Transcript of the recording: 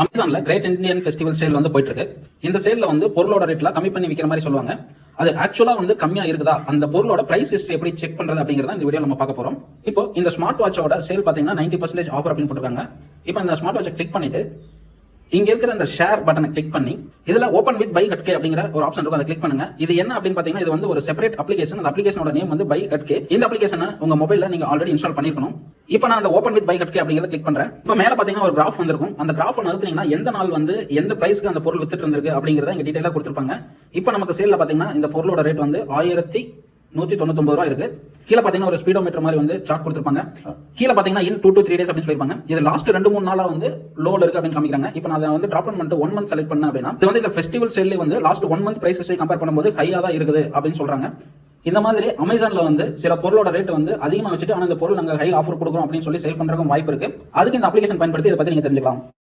அமேசான்ல great Indian festival sale வந்து போயிட்டு இருக்கு. இந்த சேல்ல வந்து பொருளோட ரேட்ல கம்மி பண்ணி விற்கிற மாதிரி சொல்லுவாங்க. அது ஆக்சுவலா வந்து கம்மியா இருக்குதா, அந்த பொருளோட பிரைஸ் ஹிஸ்டரி எப்படி செக் பண்றது அப்படிங்கறத இந்த வீடியோ நம்ம பார்க்க போறோம். இப்போ இந்த ஸ்மார்ட் வாட்சோட சேல் பாத்தீங்கன்னா 90% ஆஃபர் அப்படின்னு போட்டுருக்காங்க. இப்போ இந்த ஸ்மார்ட் வாட்சை கிளிக் பண்ணிட்டு இங்க இருக்கிற அந்த ஷேர் பட்டனை கிளிக் பண்ணி இதுல open with by at K அப்படிங்கிற ஒரு ஆப்ஷன் இருக்கும். அதை கிளிக் பண்ணுங்க. இது என்ன அப்படின்னு பாத்தீங்கன்னா, இது வந்து ஒரு செப்பரேட் அப்ளிகேஷன். அந்த அப்ளிகேஷனோட நேம் வந்து பை அட் கே. இந்த அப்ளிகேஷனை உங்க மொபைல்ல நீங்க ஆல்ரெடி இன்ஸ்டால் பண்ணிருக்கணும். இப்போ நான் அந்த open with by at K அப்படிங்கறத கிளிக் பண்றேன். இப்போ மேல பாத்தீங்கன்னா ஒரு கிராஃப் வந்திருக்கும். அந்த கிராஃப் நகர்த்தினீங்கன்னா எந்த நாள் வந்து எந்த பிரைஸ்க்கு அந்த பொருள் வித்துட்டு இருந்திருக்கு அப்படிங்கறத இங்க டீடைலா கொடுத்திருப்பாங்க. இப்போ நமக்கு சேல்ல பாத்தீங்கன்னா இந்த பொருளோட ரேட் வந்து 1199 ரூபாய் இருக்கு. கீழ பாத்தீங்கன்னா ஒரு ஸ்பீடோமீட்டர் மாதிரி வந்து சார்ட் கொடுத்திருப்பாங்க. கீழ பாத்தீங்கன்னா in 2 to 3 days அப்படின்னு சொல்லிருப்பாங்க. இது லாஸ்ட் 2-3 நாளா வந்து லோல இருக்கு அப்படின்னு காமிக்கிறாங்க. இப்போ நான் அதை வந்து டிராப் டவுன் பண்ணிட்டு 1 month செலக்ட் பண்ணேன் அப்படின்னா இது வந்து இந்த ஃபெஸ்டிவல் சேல்ல வந்து last 1 month price history compare பண்ணும்போது ஹையா தான் இருக்குது அப்படின்னு சொல்றாங்க. இந்த மாதிரி அமேசான்ல வந்து சில பொருளோட ரேட் வந்து அதிகமா வச்சுட்டு ஆனா இந்த பொருள் நாங்க ஹை ஆஃபர் கொடுக்குறோம் அப்படின்னு சொல்லி சேல் பண்றதுக்கும் வாய்ப்பு இருக்கு. அதுக்கு இந்த அப்ளிகேஷன் பயன்படுத்தி இதை பத்தி நீங்க தெரிஞ்சுக்கலாம்.